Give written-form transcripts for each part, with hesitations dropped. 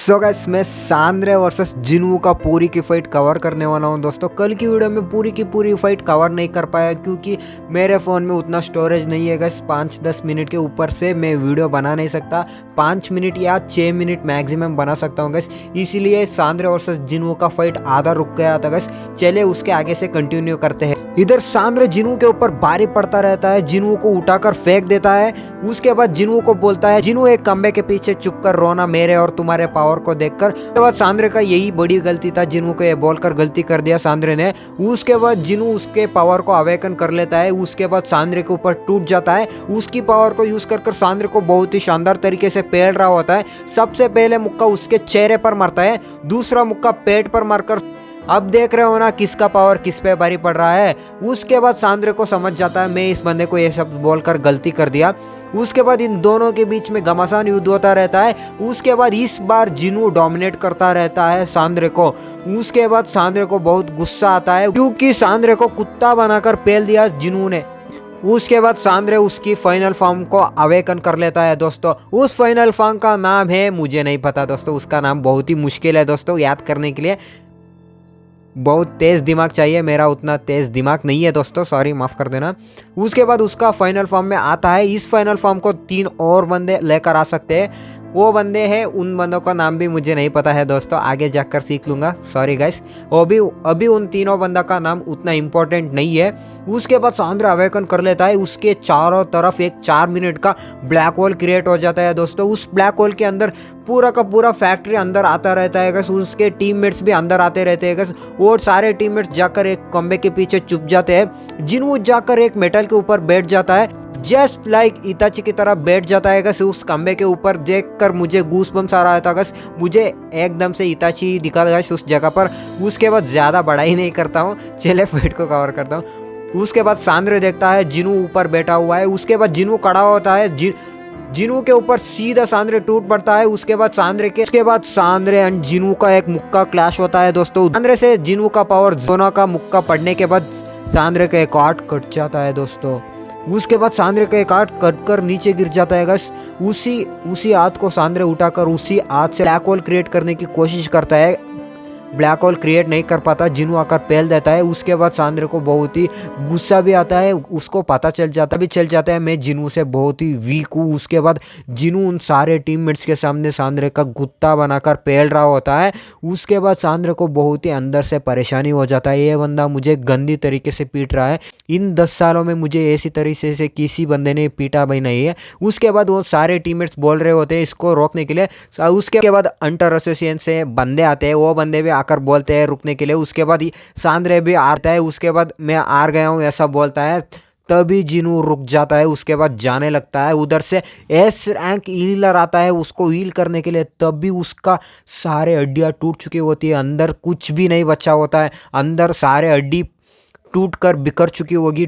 So guys मैं सांद्रे versus जिनवू का पूरी की फाइट कवर करने वाला हूं दोस्तों। कल की वीडियो में पूरी की पूरी फाइट कवर नहीं कर पाया क्योंकि मेरे फ़ोन में उतना स्टोरेज नहीं है गाइस। 5-10 मिनट के ऊपर से मैं वीडियो बना नहीं सकता। 5 मिनट या 6 मिनट मैक्सिमम बना सकता हूँ गाइस, इसीलिए सांद्रे वर्सेस जिनवू का फाइट आधा रुक गया था गाइस। चलिए उसके आगे से कंटिन्यू करते हैं। इधर सांद्रे जिनवू के ऊपर भारी पड़ता रहता है, जिनवू को उठाकर फेंक देता है। उसके बाद जिनवू को बोलता है, जिनवू एक खंबे के पीछे चुपकर रोना मेरे और तुम्हारे पावर को देखकर। उसके बाद सांद्रे का यही बड़ी गलती था, जिनवू को ये बोलकर गलती कर दिया सांद्रे ने। उसके बाद जिनवू उसके पावर को अवेकन कर लेता है। उसके बाद सांद्रे के ऊपर टूट जाता है। उसकी पावर को यूज कर सांद्रे को बहुत ही शानदार तरीके से पेल रहा होता है। सबसे पहले मुक्का उसके चेहरे पर मारता है, दूसरा मुक्का पेट पर मारकर। अब देख रहे हो ना किसका पावर किस पे भारी पड़ रहा है। उसके बाद सांद्रे को समझ जाता है मैं इस बंदे को ये सब बोलकर गलती कर दिया। उसके बाद इन दोनों के बीच में घमासान युद्ध होता रहता है। उसके बाद इस बार जिनवू डोमिनेट करता रहता है सांद्रे को। उसके बाद सांद्रे को बहुत गुस्सा आता है क्योंकि सांद्रे को कुत्ता बनाकर पेल दिया जिनवू ने। उसके बाद सांद्रे उसकी फाइनल फॉर्म को अवेकन कर लेता है दोस्तों। उस फाइनल फॉर्म का नाम है, मुझे नहीं पता दोस्तों, उसका नाम बहुत ही मुश्किल है दोस्तों याद करने के लिए। बहुत तेज़ दिमाग चाहिए, मेरा उतना तेज़ दिमाग नहीं है दोस्तों, सॉरी माफ़ कर देना। उसके बाद उसका फाइनल फॉर्म में आता है। इस फाइनल फॉर्म को 3 और बंदे लेकर आ सकते हैं। वो बंदे हैं, उन बंदों का नाम भी मुझे नहीं पता है दोस्तों, आगे जाकर सीख लूँगा, सॉरी गाइस। अभी उन तीनों बंदा का नाम उतना इम्पोर्टेंट नहीं है। उसके बाद सांद्रे अवेकन कर लेता है। उसके चारों तरफ एक 4 मिनट का ब्लैक होल क्रिएट हो जाता है दोस्तों। उस ब्लैक होल के अंदर पूरा का पूरा फैक्ट्री अंदर आता रहता है गस। उसके टीममेट्स भी अंदर आते रहते हैं गस। और सारे टीममेट्स जाकर एक खंबे के पीछे छुप जाते हैं। जिनवू जाकर एक मेटल के ऊपर बैठ जाता है, जस्ट लाइक इताची की तरह बैठ जाता है गस। उस खंबे के ऊपर देखकर मुझे गूस बम्स आ रहा था गस। मुझे एकदम से इताची दिखा गस उस जगह पर। उसके बाद ज़्यादा बड़ा ही नहीं करता हूँ, चले फाइट को कवर करता हूँ। उसके बाद सांद्रे देखता है जिनवू ऊपर बैठा हुआ है। उसके बाद जिनवू खड़ा होता है, जिनवू के ऊपर सीधा सांद्रे टूट पड़ता है। उसके बाद सांद्रे एंड जिनवू का एक मुक्का क्लैश होता है दोस्तों। सांद्रे से जिनवू का पावर दोनों का मुक्का पड़ने के बाद सांद्रे का एक हाथ कट जाता है दोस्तों। उसके बाद सांद्रे का एक हाथ कट कर नीचे गिर जाता है गस। उसी हाथ को सांद्रे उठाकर उसी हाथ से ब्लैक होल क्रिएट करने की कोशिश करता है। ब्लैक होल क्रिएट नहीं कर पाता, जिनवू आकर पेल देता है। उसके बाद सांद्रे को बहुत ही गुस्सा भी आता है। उसको पता चल जाता है मैं जिनवू से बहुत ही वीक हूँ। उसके बाद जिनवू उन सारे टीममेट्स के सामने सांद्रे का कुत्ता बनाकर पेल रहा होता है। उसके बाद सांद्रे को बहुत ही अंदर से परेशानी हो जाता है, ये बंदा मुझे गंदी तरीके से पीट रहा है। इन 10 सालों में मुझे ऐसी तरीके से किसी बंदे ने पीटा भी नहीं है। उसके बाद वो सारे टीममेट्स बोल रहे होते हैं इसको रोकने के लिए। उसके बाद अंडर एसोसिएशन से बंदे आते हैं, वो बंदे भी आकर बोलते हैं रुकने के लिए। उसके बाद सांद्रे भी आता है। उसके बाद मैं हार गया हूँ ऐसा बोलता है, तभी जिनवू रुक जाता है। उसके बाद जाने लगता है। उधर से एस रैंक हीलर आता है उसको हील करने के लिए, तब भी उसका सारे हड्डियाँ टूट चुकी होती है, अंदर कुछ भी नहीं बचा होता है। अंदर सारे हड्डी टूट कर बिखर चुकी होगी,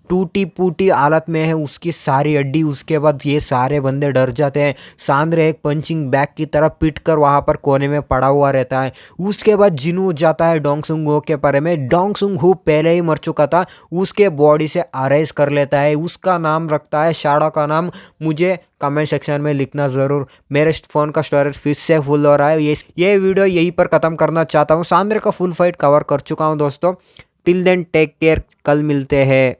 टूटी फूटी हालत में है उसकी सारी हड्डी। उसके बाद ये सारे बंदे डर जाते हैं। सांद्रे एक पंचिंग बैग की तरह पिट कर वहाँ पर कोने में पड़ा हुआ रहता है। उसके बाद जिनवू जाता है डोंग सुंग हो के बारे में। डोंग सुंग हो पहले ही मर चुका था, उसके बॉडी से अरेज कर लेता है। उसका नाम रखता है शाडो का नाम। मुझे कमेंट सेक्शन में लिखना ज़रूर। मेरे फ़ोन का स्टोरेज फिर से फुल हो रहा है। ये वीडियो यहीं पर ख़त्म करना चाहता हूँ। सांद्रे का फुल फाइट कवर कर चुका हूँ दोस्तों। टिल देन टेक केयर, कल मिलते हैं।